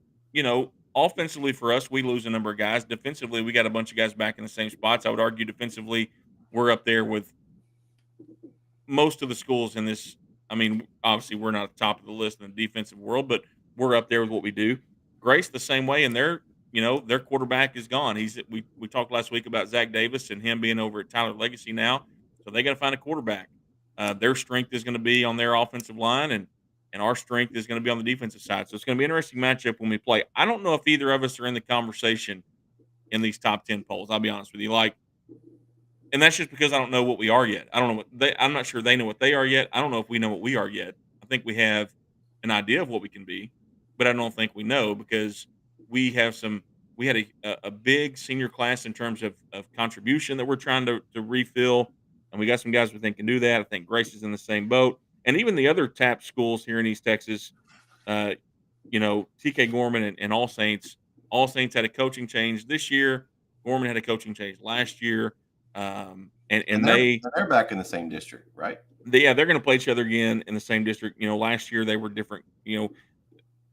offensively for us, we lose a number of guys. Defensively, we got a bunch of guys back in the same spots. I would argue defensively, we're up there with most of the schools in this. Obviously, we're not at the top of the list in the defensive world, but we're up there with what we do. Grace the same way, and their quarterback is gone. We talked last week about Zach Davis and him being over at Tyler Legacy now, so they got to find a quarterback. Their strength is going to be on their offensive line, and our strength is going to be on the defensive side. So it's going to be an interesting matchup when we play. I don't know if either of us are in the conversation in these top 10 polls. I'll be honest with you. And that's just because I don't know what we are yet. I don't know I'm not sure they know what they are yet. I don't know if we know what we are yet. I think we have an idea of what we can be, but I don't think we know because we had a big senior class in terms of contribution that we're trying to refill. And we got some guys we think can do that. I think Grace is in the same boat. And even the other TAPPS schools here in East Texas, TK Gorman and All Saints. All Saints had a coaching change this year. Gorman had a coaching change last year. And they're back in the same district, right? They're going to play each other again in the same district. Last year they were different.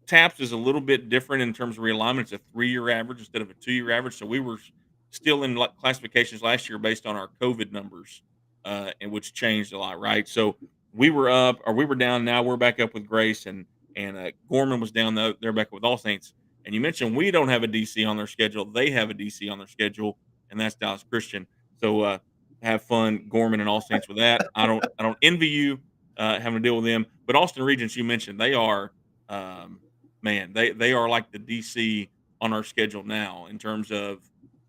TAPPS is a little bit different in terms of realignment. It's a 3-year average instead of a 2-year average. So we were still in classifications last year based on our COVID numbers, and which changed a lot, right? So we were up or we were down. Now we're back up with Grace, and Gorman was down. They're back up with All Saints. And you mentioned we don't have a DC on their schedule. They have a DC on their schedule, and that's Dallas Christian. So have fun, Gorman and All Saints, with that. I don't envy you having to deal with them. But Austin Regents, you mentioned, they are man, they are like the DC on our schedule now in terms of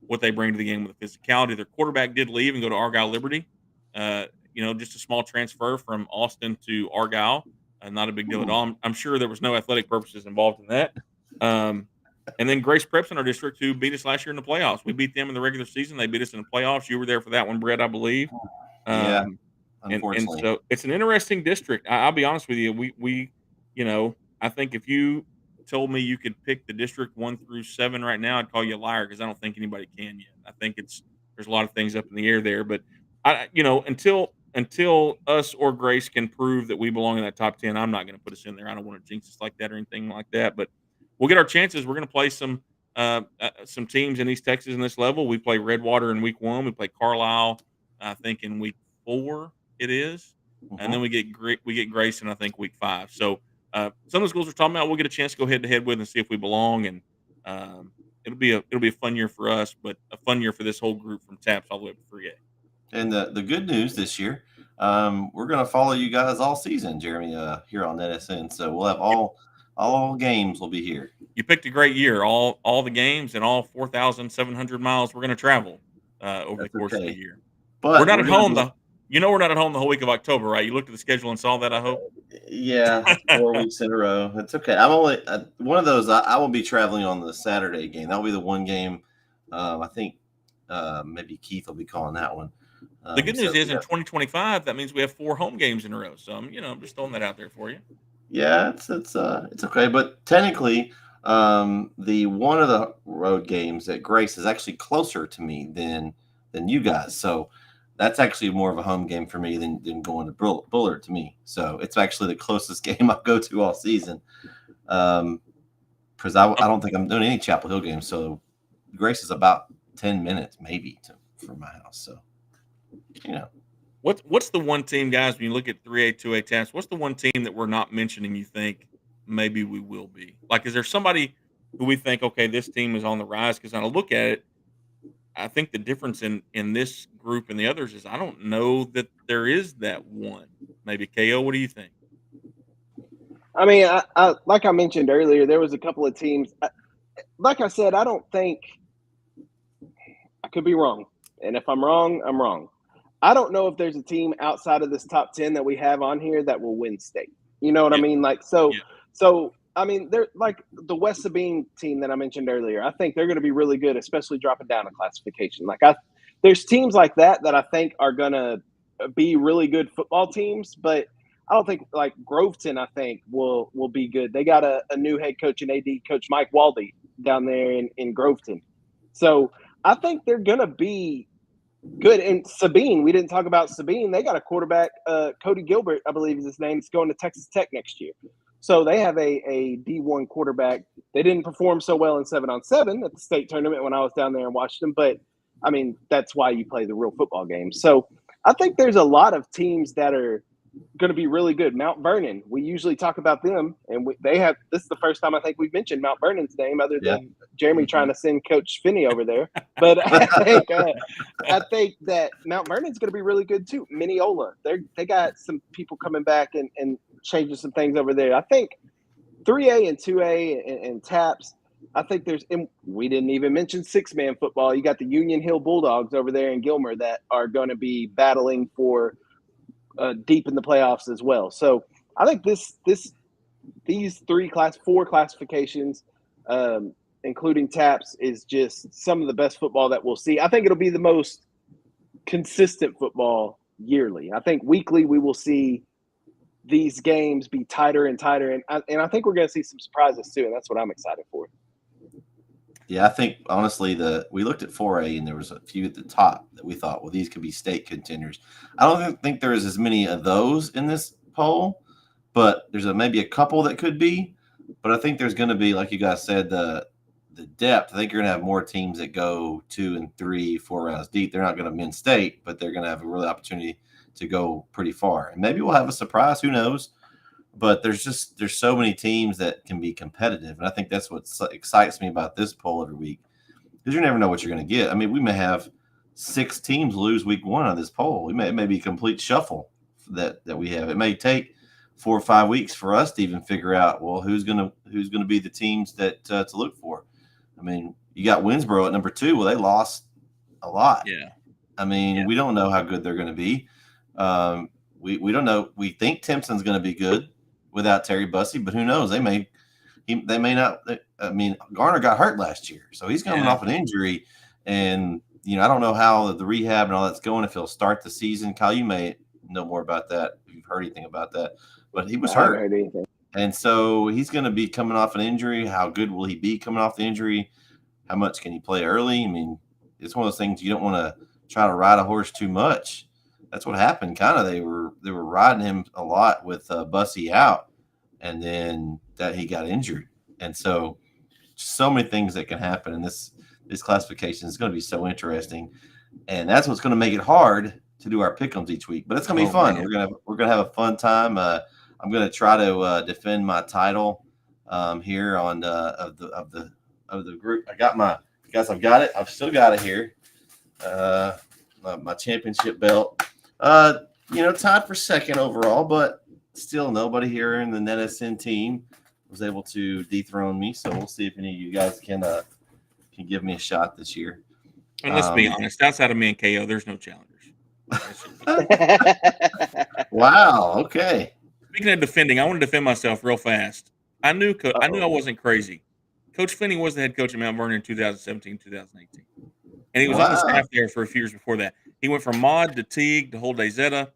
what they bring to the game with the physicality. Their quarterback did leave and go to Argyle Liberty. Just a small transfer from Austin to Argyle. Not a big deal at all. I'm sure there was no athletic purposes involved in that. And then Grace Prep's in our district, who beat us last year in the playoffs. We beat them in the regular season. They beat us in the playoffs. You were there for that one, Brett, I believe. Yeah, And unfortunately. so it's an interesting district. I'll be honest with you. We I think if you told me you could pick the district 1 through 7 right now, I'd call you a liar because I don't think anybody can yet. I think there's a lot of things up in the air there, but until us or Grace can prove that we belong in that top 10, I'm not going to put us in there. I don't want to jinx us like that or anything like that, but we'll get our chances. We're going to play some teams in East Texas in this level. We play Redwater in week 1. We play Carlisle, I think, in week 4 it is, and then we get Grayson, I think, week 5. So some of the schools we're talking about, we'll get a chance to go head to head with and see if we belong, and it'll be a fun year for us, but a fun year for this whole group from TAPPS all the way up to 3A. And the good news this year, we're going to follow you guys all season, Jeremy, here on NSN. So we'll have all games will be here. You picked a great year. All the games and all 4,700 miles we're going to travel over the course of the year. But we're not at home. We're not at home the whole week of October, right? You looked at the schedule and saw that, I hope. Yeah, 4 weeks in a row. It's okay. I'm only one of those. I will be traveling on the Saturday game. That'll be the one game. I think maybe Keith will be calling that one. The good news is in 2025, that means we have 4 home games in a row. So I'm just throwing that out there for you. Yeah, it's okay. But technically, the one of the road games at Grace is actually closer to me than you guys. So that's actually more of a home game for me than going to Bullard to me. So it's actually the closest game I go to all season. Because I don't think I'm doing any Chapel Hill games. So Grace is about 10 minutes maybe from my house. So, What's the one team, guys, when you look at 3A, 2A TAPPS, what's the one team that we're not mentioning you think maybe we will be? Like, is there somebody who we think, okay, this team is on the rise? Because when I look at it, I think the difference in this group and the others is I don't know that there is that one. Maybe KO, what do you think? I mean, I like I mentioned earlier, there was a couple of teams. Like I said, I don't think – I could be wrong. And if I'm wrong, I'm wrong. I don't know if there's a team outside of this top 10 that we have on here that will win state. You know what I mean? Like, so I mean, they're like the West Sabine team that I mentioned earlier. I think they're going to be really good, especially dropping down a classification. Like, there's teams like that I think are going to be really good football teams, but I don't think like Groveton, I think will be good. They got a new head coach and AD coach, Mike Waldy, down there in Groveton. So I think they're going to be good. And Sabine, we didn't talk about Sabine. They got a quarterback, Cody Gilbert, I believe is his name. Is going to Texas Tech next year. So they have a D1 quarterback. They didn't perform so well in 7-on-7 at the state tournament when I was down there and watched them. But, I mean, that's why you play the real football game. So I think there's a lot of teams that are going to be really good. Mount Vernon, we usually talk about them. And this is the first time I think we've mentioned Mount Vernon's name other than Jeremy trying to send Coach Finney over there. But I think that Mount Vernon's going to be really good too. Mineola, they got some people coming back and changing some things over there. I think 3A and 2A and TAPPS, I think and we didn't even mention 6-man football. You got the Union Hill Bulldogs over there in Gilmer that are going to be battling for deep in the playoffs as well. So I think these 4 classifications, including TAPPS, is just some of the best football that we'll see. I think it'll be the most consistent football yearly. I think weekly we will see these games be tighter and tighter, and I think we're going to see some surprises too, and that's what I'm excited for. Yeah, I think honestly we looked at 4A and there was a few at the top that we thought, well, these could be state contenders. I don't think there's as many of those in this poll, but there's maybe a couple that could be. But I think there's going to be, like you guys said, the depth. I think you're going to have more teams that go 2 and 3, 4 rounds deep. They're not going to win state, but they're going to have a real opportunity to go pretty far. And maybe we'll have a surprise. Who knows? But there's so many teams that can be competitive. And I think that's what excites me about this poll every week, because you never know what you're going to get. I mean, we may have 6 teams lose week 1 on this poll. It may be a complete shuffle that we have. It may take 4 or 5 weeks for us to even figure out, well, who's gonna be the teams that to look for. I mean, you got Winsboro at number 2. Well, they lost a lot. Yeah. I mean, we don't know how good they're going to be. We don't know. We think Timpson's going to be good without Terry Bussey, but who knows? They may not. I mean, Garner got hurt last year, so he's coming off an injury, and I don't know how the rehab and all that's going. If he'll start the season, Kyle, you may know more about that if you've heard anything about that. But he was hurt. I haven't heard anything. And so he's going to be coming off an injury. How good will he be coming off the injury? How much can he play early? I mean, it's one of those things you don't want to try to ride a horse too much. That's what happened. Kind of they were riding him a lot with Bussy out, and then that he got injured. And so many things that can happen in this classification is going to be so interesting. And that's what's going to make it hard to do our pick'ems each week. But it's going to be fun. Man. We're gonna have a fun time. I'm going to try to defend my title here on of the group. I've got it. I've still got it here. My championship belt. Tied for second overall, but still nobody here in the NetSN team was able to dethrone me. So we'll see if any of you guys can give me a shot this year. And let's be honest, outside of me and KO, there's no challengers. Wow. Okay. Speaking of defending, I want to defend myself real fast. I knew I wasn't crazy. Coach Finney was the head coach at Mount Vernon in 2017, 2018. And he was on the staff there for a few years before that. He went from Maud to Teague to Holday Zeta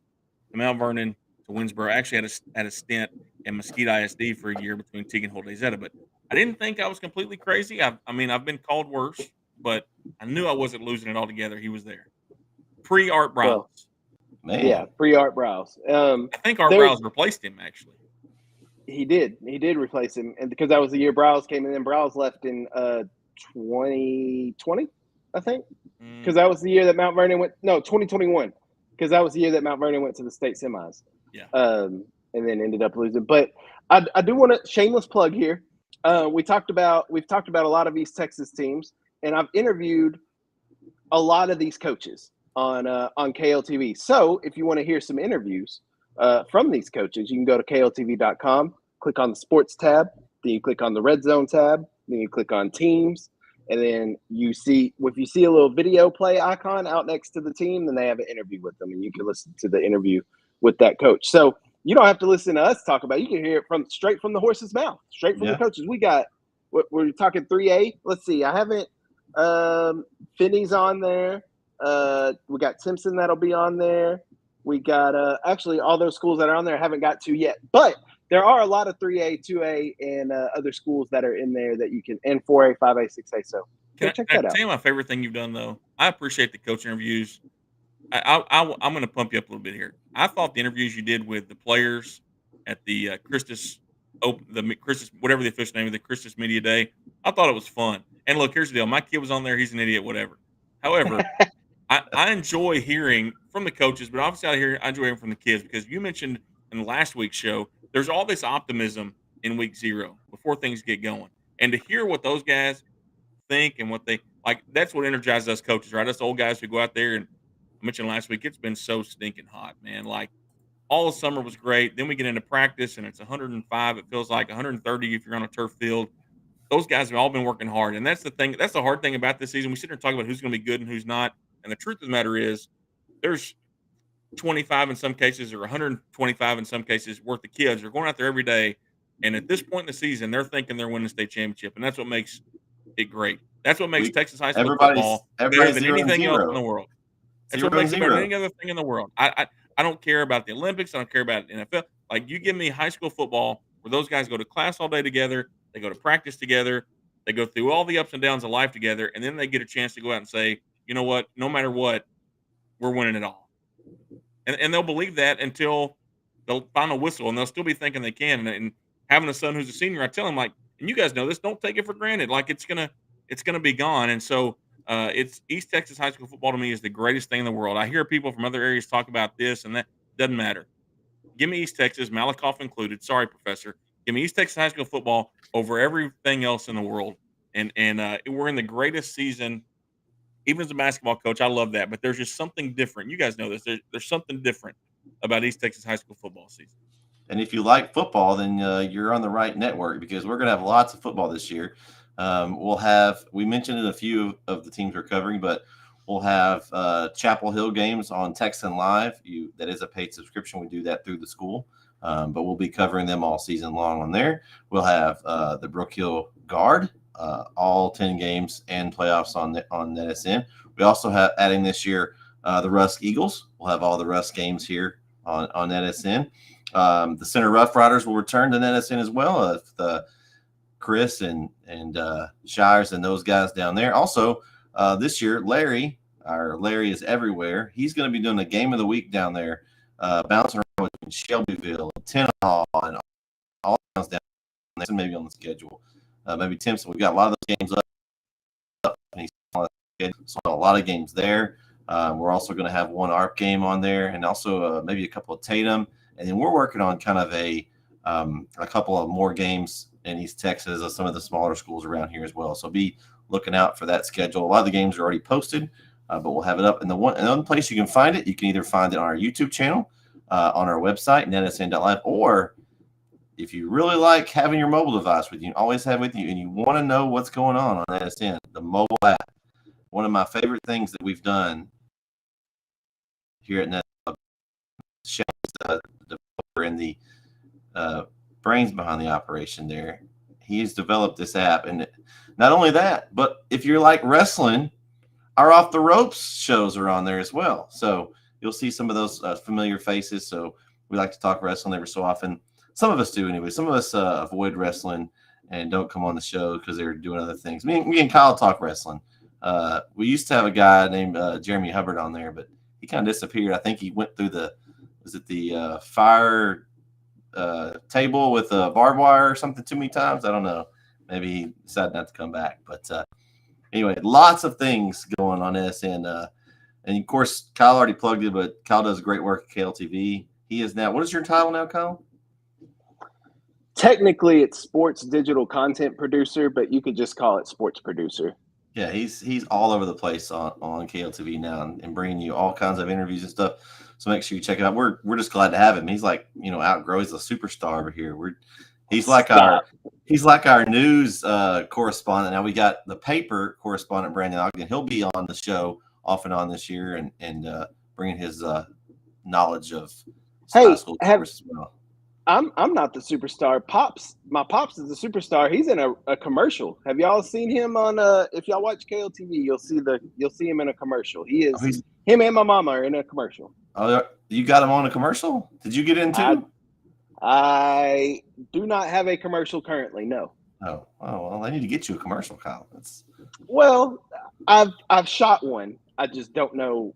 to Mount Vernon to Winsboro. Actually had a stint in Mesquite ISD for a year between Teague and Holday Zeta. But I didn't think I was completely crazy. I've been called worse, but I knew I wasn't losing it altogether. He was there. Pre-Art Browse. Man. Yeah, pre-Art Browse. I think Art Browse replaced him, actually. He did replace him, and because that was the year Browse came in, and Browse left in 2020, I think, because that was the year that Mount Vernon went. No, 2021, because that was the year that Mount Vernon went to the state semis. Yeah. And then ended up losing. But I do want to shameless plug here. We've talked about a lot of East Texas teams, and I've interviewed a lot of these coaches on KLTV. So if you want to hear some interviews from these coaches, you can go to kltv.com, click on the sports tab, then you click on the red zone tab, then you click on teams, and then if you see a little video play icon out next to the team, then they have an interview with them, and you can listen to the interview with that coach. So you don't have to listen to us talk about it. You can hear it straight from the horse's mouth, straight from the coaches. We got we're talking 3A. Let's see. I haven't Finney's on there. We got Timpson that'll be on there. We got actually all those schools that are on there I haven't got to yet, but there are a lot of 3A, 2A, and other schools that are in there that you can, and 4A, 5A, 6A. So check that out. Tell you my favorite thing you've done though. I appreciate the coach interviews. I'm going to pump you up a little bit here. I thought the interviews you did with the players at the Christus whatever the official name of the Christus Media Day, I thought it was fun. And look, here's the deal. My kid was on there. He's an idiot, whatever. However, I enjoy hearing from the coaches, but obviously I enjoy hearing from the kids because you mentioned in last week's show, there's all this optimism in week 0 before things get going. And to hear what those guys think and what they like, that's what energizes us coaches, right? Us old guys who go out there, and I mentioned last week, it's been so stinking hot, man. Like all of summer was great. Then we get into practice and it's 105. It feels like 130 if you're on a turf field. Those guys have all been working hard. And that's the thing. That's the hard thing about this season. We sit here and talk about who's going to be good and who's not. And the truth of the matter is there's 25 in some cases or 125 in some cases worth of kids. They're going out there every day. And at this point in the season, they're thinking they're winning the state championship. And that's what makes it great. That's what makes Texas high school football better than anything else in the world. That's what makes it better than any other thing in the world. I don't care about the Olympics. I don't care about NFL. Like, you give me high school football where those guys go to class all day together. They go to practice together. They go through all the ups and downs of life together. And then they get a chance to go out and say, you know what, no matter what, we're winning it all. And they'll believe that until they'll find a whistle, and they'll still be thinking they can. And having a son who's a senior, I tell him, like, and you guys know this, don't take it for granted. Like, it's gonna be gone. And so it's East Texas high school football to me is the greatest thing in the world. I hear people from other areas talk about this and that. Doesn't matter. Give me East Texas, Malakoff included. Sorry, Professor. Give me East Texas high school football over everything else in the world. And we're in the greatest season. Even as a basketball coach, I love that. But there's just something different. You guys know this. There's something different about East Texas high school football season. And if you like football, then you're on the right network, because we're going to have lots of football this year. We mentioned a few of the teams we're covering, but we'll have Chapel Hill games on Texan Live. That is a paid subscription. We do that through the school, but we'll be covering them all season long on there. We'll have the Brook Hill Guard, all 10 games and playoffs on NetSN. We also have, adding this year, the Rusk Eagles. We'll have all the Rusk games here on NetSN. The Center Rough Riders will return to NetSN as well. Chris and Shires and those guys down there. Also, this year, Larry is everywhere. He's going to be doing a game of the week down there, bouncing around with Shelbyville, Tenaha, and all down there, maybe on the schedule. Maybe Timpson. We've got a lot of those games up, and he's on the schedule, so a lot of games there. We're also going to have one ARP game on there, and also maybe a couple of Tatum. And then we're working on kind of a couple of more games in East Texas of some of the smaller schools around here as well. So be looking out for that schedule. A lot of the games are already posted, but we'll have it up. And the one place you can find it, you can either find it on our YouTube channel, on our website, netsn.live, or if you really like having your mobile device with you, always have with you, and you want to know what's going on NSN, the mobile app. One of my favorite things that we've done here at NetSN, the developer and the brains behind the operation there, he's developed this app. And not only that, but if you're like wrestling, our Off the Ropes shows are on there as well. So you'll see some of those familiar faces. So we like to talk wrestling every so often. Some of us do anyway. Some of us avoid wrestling and don't come on the show because they're doing other things. Me and Kyle talk wrestling. We used to have a guy named Jeremy Hubbard on there, but he kind of disappeared. I think he went through the fire table with a barbed wire or something too many times. I don't know. Maybe he decided not to come back. But anyway, lots of things going on NSN. And of course, Kyle already plugged it, but Kyle does great work at KLTV. He is now, what is your title now, Kyle? Technically, it's sports digital content producer, but you could just call it sports producer. Yeah, he's all over the place on KLTV now and bringing you all kinds of interviews and stuff. So make sure you check it out. We're just glad to have him. He's like, outgrow. He's a superstar over here. He's like our news correspondent. Now we got the paper correspondent, Brandon Ogden. He'll be on the show off and on this year and bringing his knowledge of high school sports as well. I'm not the superstar. My pops is the superstar. He's in a commercial. Have y'all seen him on if y'all watch KLTV, you'll see him in a commercial. Him and my mama are in a commercial. Oh, you got him on a commercial? Did you get into? I do not have a commercial currently, no. Oh, well, I need to get you a commercial, Kyle. Well, I've shot one. I just don't know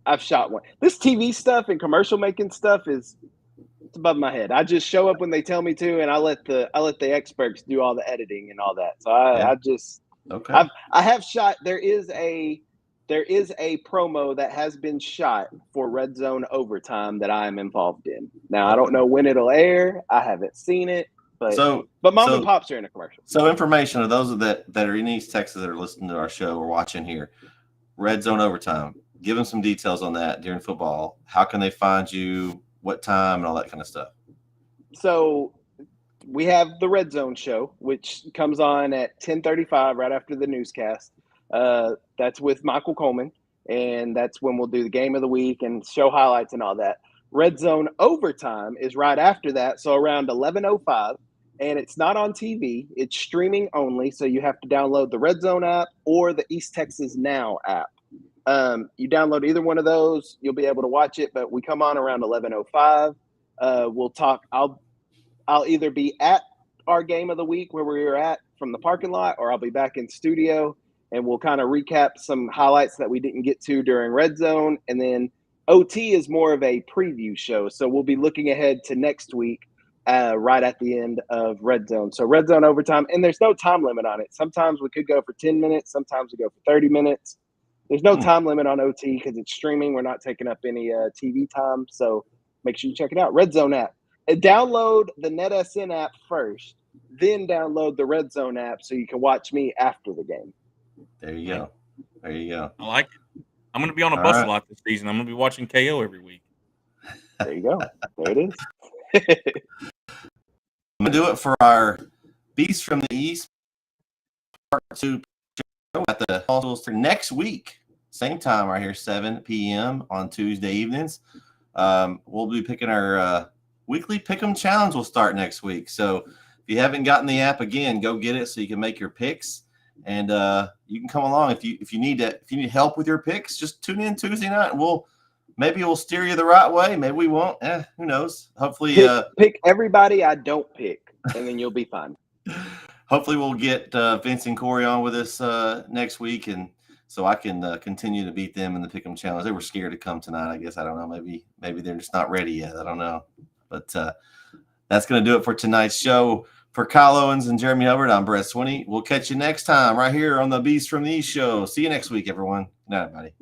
I've shot one. This TV stuff and commercial making stuff it's above my head. I just show up when they tell me to, and I let the experts do all the editing and all that. So I have shot. There is a promo that has been shot for Red Zone Overtime that I am involved in. Now I don't know when it'll air. I haven't seen it, but mom and pops are in a commercial. So information of those that are in East Texas that are listening to our show or watching here, Red Zone Overtime. Give them some details on that during football. How can they find you? What time and all that kind of stuff? So we have the Red Zone show, which comes on at 10:35 right after the newscast. That's with Michael Coleman, and that's when we'll do the game of the week and show highlights and all that. Red Zone Overtime is right after that, so around 11:05, and it's not on TV. It's streaming only, so you have to download the Red Zone app or the East Texas Now app. You download either one of those, you'll be able to watch it, but we come on around 11:05. We'll talk. I'll either be at our game of the week where we were at from the parking lot, or I'll be back in studio and we'll kind of recap some highlights that we didn't get to during Red Zone. And then OT is more of a preview show. So we'll be looking ahead to next week, right at the end of Red Zone. So Red Zone Overtime, and there's no time limit on it. Sometimes we could go for 10 minutes. Sometimes we go for 30 minutes. There's no time limit on OT because it's streaming. We're not taking up any TV time. So make sure you check it out. Red Zone app. And download the NetSN app first, then download the Red Zone app so you can watch me after the game. There you go. I like it. I'm going to be on a bus a lot this season. I'm going to be watching KO every week. There you go. There it is. I'm going to do it for our Beast from the East Part 2 show at the Hospitals for next week. Same time right here, 7 p.m. on Tuesday evenings. We'll be picking our weekly Pick'em Challenge will start next week. So if you haven't gotten the app, again, go get it so you can make your picks. And you can come along if you need help with your picks. Just tune in Tuesday night, and maybe we'll steer you the right way. Maybe we won't. Who knows? Hopefully, pick everybody I don't pick, and then you'll be fine. Hopefully, we'll get Vince and Corey on with us next week, and so I can continue to beat them in the Pick'em Challenge. They were scared to come tonight. I guess I don't know. Maybe they're just not ready yet. I don't know. But that's going to do it for tonight's show. For Kyle Owens and Jeremy Hubbard, I'm Brett Swinney. We'll catch you next time right here on the Beast from the East show. See you next week, everyone. Good night, everybody.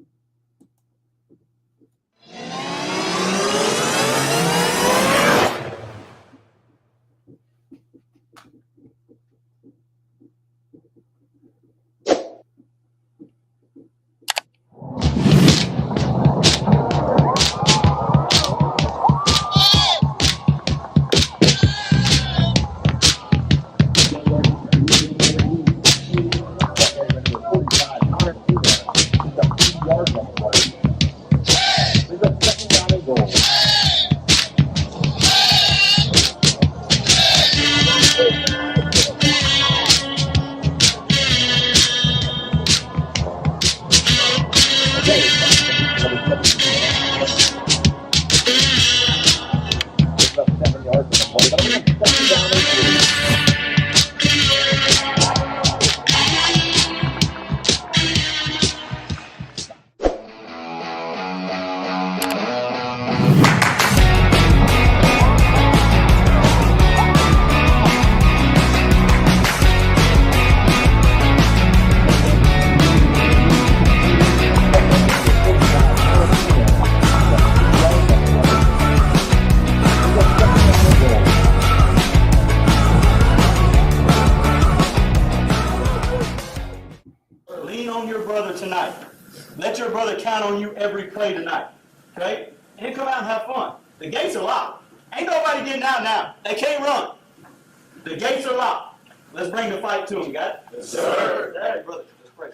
Lean on your brother tonight. Let your brother count on you every play tonight. Okay? And come out and have fun. The gates are locked. Ain't nobody getting out now. They can't run. The gates are locked. Let's bring the fight to them, guys. Yes, sir. All right, brother. Let's pray.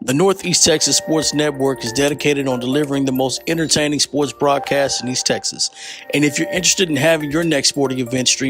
The Northeast Texas Sports Network is dedicated on delivering the most entertaining sports broadcasts in East Texas. And if you're interested in having your next sporting event streamed